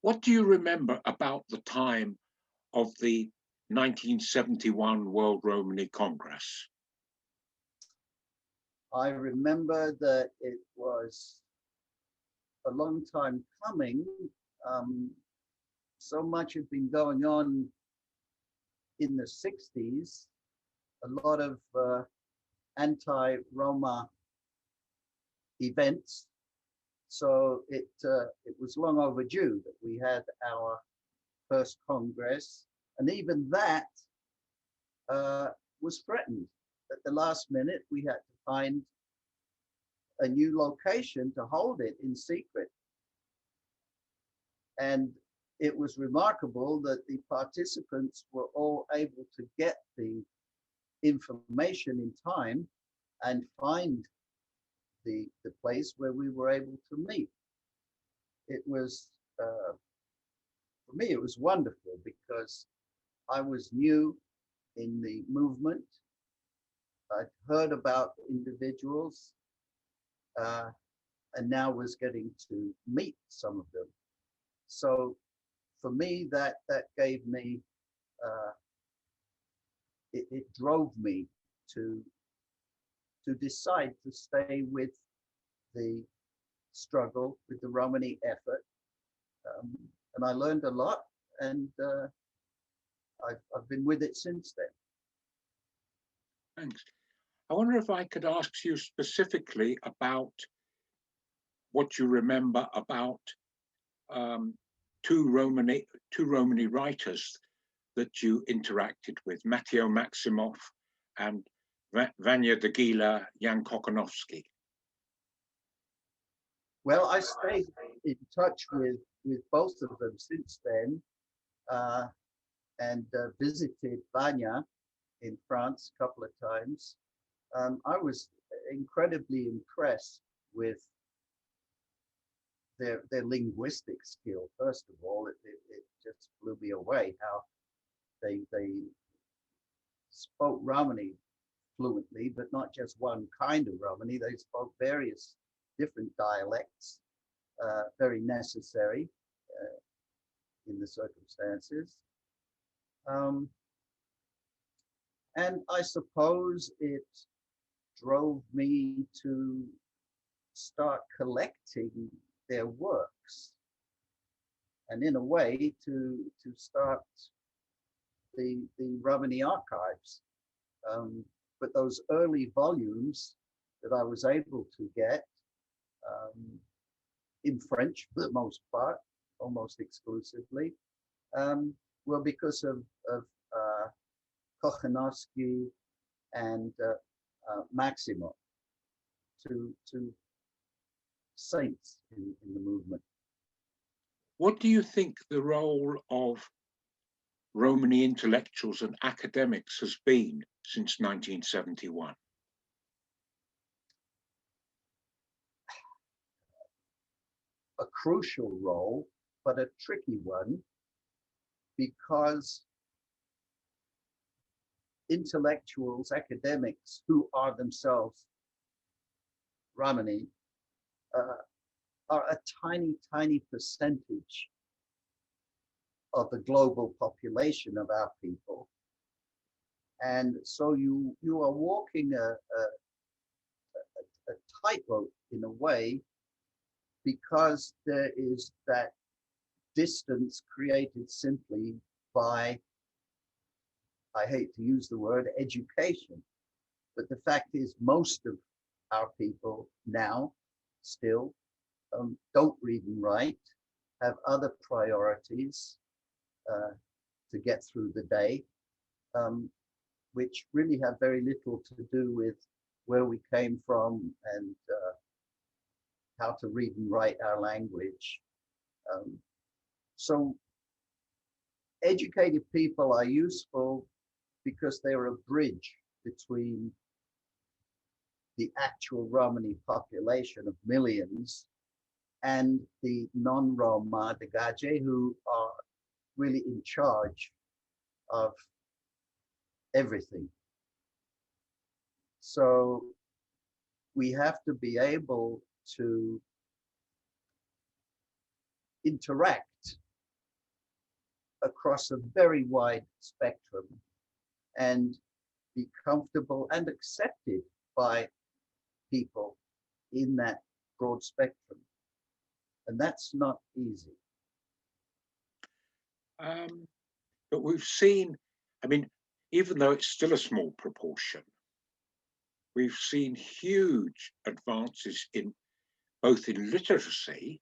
What do you remember about the time of the 1971 World Romani Congress? I remember that it was a long time coming. So much had been going on in the 60s, a lot of anti-Roma events. So it was long overdue that we had our first Congress, and even that was threatened. At the last minute, we had to find a new location to hold it in secret. And it was remarkable that the participants were all able to get the information in time and find the place where we were able to meet. It was, for me, it was wonderful because I was new in the movement. I'd heard about individuals and now was getting to meet some of them. So for me, that gave me, it drove me to decide to stay with the struggle, with the Romani effort. And I learned a lot, and I've been with it since then. Thanks. I wonder if I could ask you specifically about what you remember about two Romani writers that you interacted with, Matteo Maximoff and Vanya Dagila Yankokonovsky. Well, I stayed in touch with both of them since then, and visited Vanya in France a couple of times. I was incredibly impressed with their linguistic skill. First of all, it just blew me away how they spoke Romani fluently, but not just one kind of Romani. They spoke various different dialects, very necessary in the circumstances. And I suppose it drove me to start collecting their works, and in a way to start the Romani archives. But those early volumes that I was able to get in French for the most part, almost exclusively, were because of Kochanowski and Maximo, two saints in the movement. What do you think the role of Romani intellectuals and academics has been since 1971? A crucial role, but a tricky one, because intellectuals, academics who are themselves Romani are a tiny, tiny percentage of the global population of our people. And so you are walking a tightrope in a way, because there is that distance created simply by, I hate to use the word education, but the fact is most of our people now still don't read and write, have other priorities to get through the day, which really have very little to do with where we came from and how to read and write our language. So educated people are useful because they're a bridge between the actual Romani population of millions and the non-Roma, the Gaje, who are really in charge of everything. So we have to be able to interact across a very wide spectrum and be comfortable and accepted by people in that broad spectrum. And that's not easy. But we've seen, I mean, even though it's still a small proportion, we've seen huge advances in both in literacy.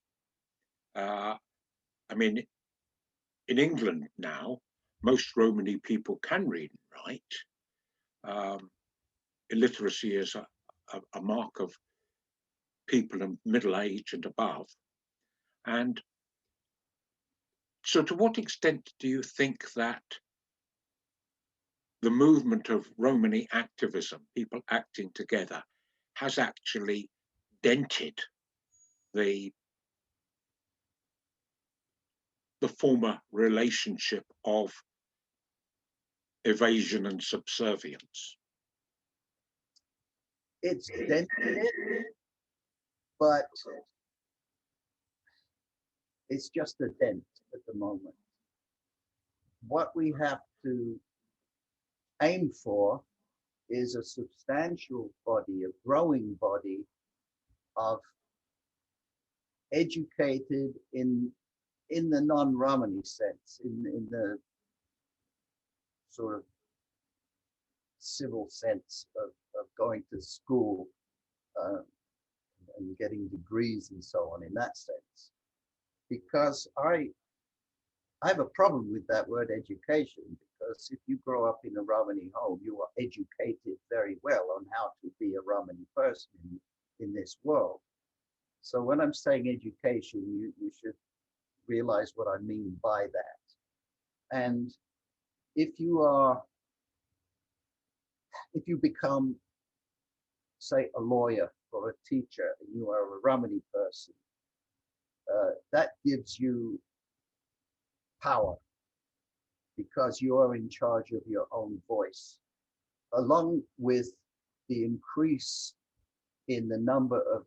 I mean, in England now, most Romani people can read and write. Illiteracy is a mark of people in middle age and above. And so to what extent do you think that the movement of Romani activism, people acting together, has actually dented the former relationship of evasion and subservience? It's dented it, but it's just a dent at the moment. What we have to aim for is a substantial body, a growing body of educated in the non-Romani sense, in the sort of civil sense of going to school and getting degrees and so on in that sense. Because I have a problem with that word education, because if you grow up in a Romani home, you are educated very well on how to be a Romani person in this world. So when I'm saying education, you should realize what I mean by that. And if you become, say, a lawyer or a teacher, and you are a Romani person, that gives you power because you are in charge of your own voice. Along with the increase in the number of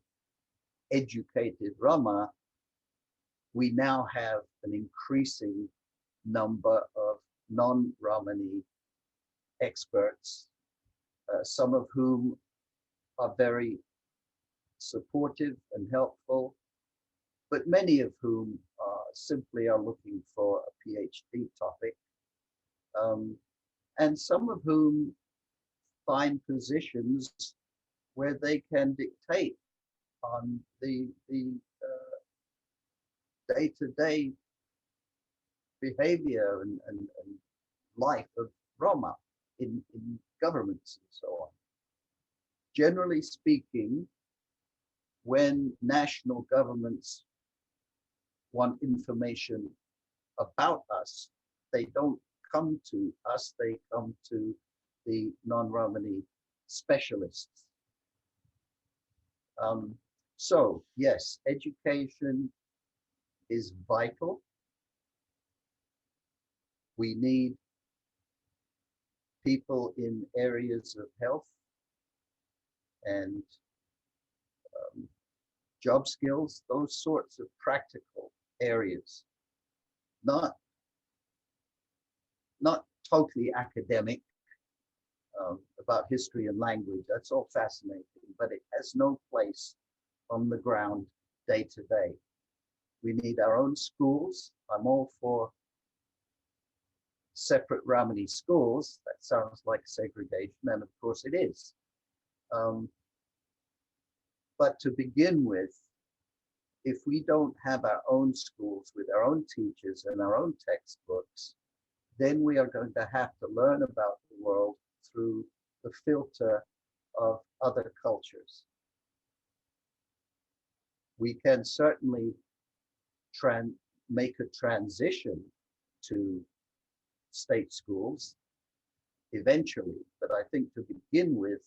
educated Roma, we now have an increasing number of non-Romani experts, some of whom are very supportive and helpful, but many of whom simply are looking for a PhD topic, and some of whom find positions where they can dictate on the day-to-day behavior and life of Roma in governments and so on. Generally speaking, when national governments want information about us, they don't come to us, they come to the non-Romani specialists. So yes, education is vital. We need people in areas of health and job skills, those sorts of practical areas, not totally academic about history and language. That's all fascinating, but it has no place on the ground day to day. We need our own schools. I'm all for separate Romani schools. That sounds like segregation, and of course it is. But to begin with, if we don't have our own schools with our own teachers and our own textbooks, then we are going to have to learn about the world through the filter of other cultures. We can certainly make a transition to state schools eventually, but I think to begin with,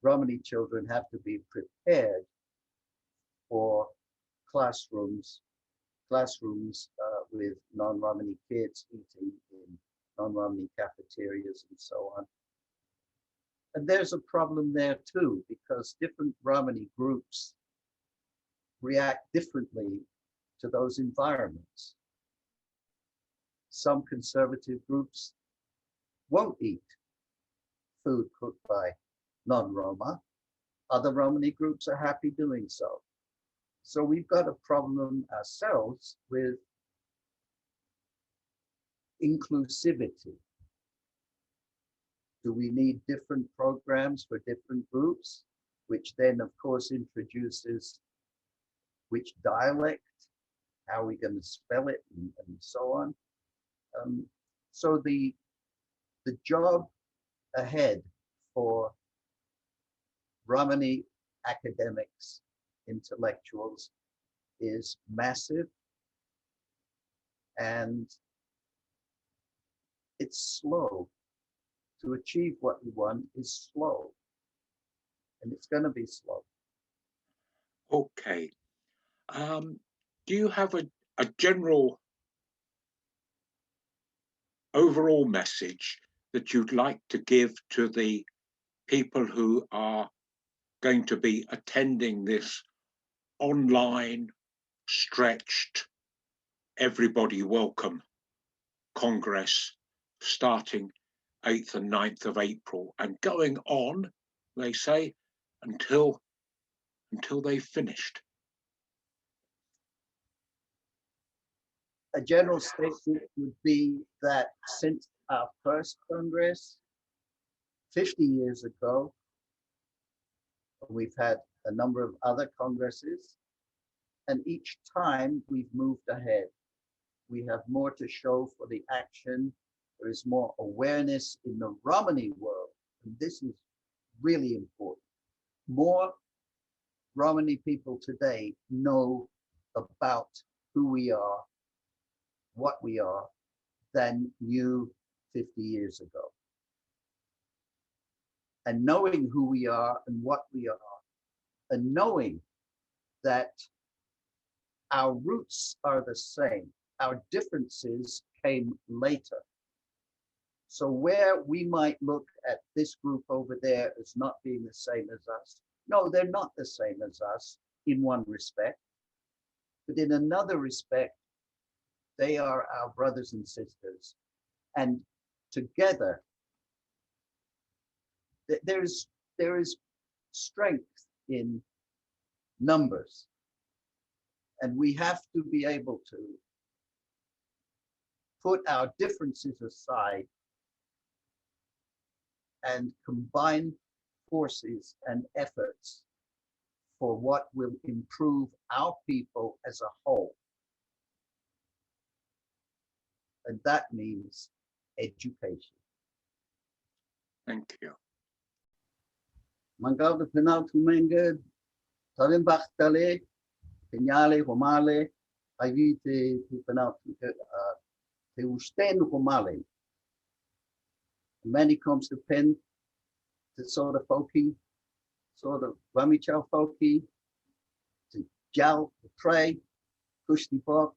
Romani children have to be prepared for classrooms with non-Romani kids eating in non-Romani cafeterias and so on. And there's a problem there too, because different Romani groups react differently to those environments. some conservative groups won't eat food cooked by non-Roma. Other Romani groups are happy doing so. So we've got a problem ourselves with inclusivity. Do we need different programs for different groups, which then of course introduces which dialect, how are we going to spell it, and so on. So the job ahead for Romani academics, intellectuals, is massive, and it's slow. To achieve what we want is slow, and it's going to be slow. Okay. Do you have a general overall message that you'd like to give to the people who are going to be attending this online, stretched, everybody welcome Congress starting 8th and 9th of April and going on, they say, until they've finished? A general statement would be that since our first Congress 50 years ago, we've had a number of other Congresses, and each time we've moved ahead. We have more to show for the action. There is more awareness in the Romani world, and this is really important. More Romani people today know about who we are, what we are, than knew 50 years ago. And knowing who we are and what we are, and knowing that our roots are the same, our differences came later. So where we might look at this group over there as not being the same as us, no, they're not the same as us in one respect, but in another respect, they are our brothers and sisters. And together, there is strength in numbers. And we have to be able to put our differences aside and combine forces and efforts for what will improve our people as a whole. And that means education. Thank you. Mangal de penal to menged, Talim Bachtale, Peñale, Romale, Ayite, penal to Usten Romale. Many comes to pen to sort of folky, sort of Ramichal folky, to Jal, to pray, Kushti Bok,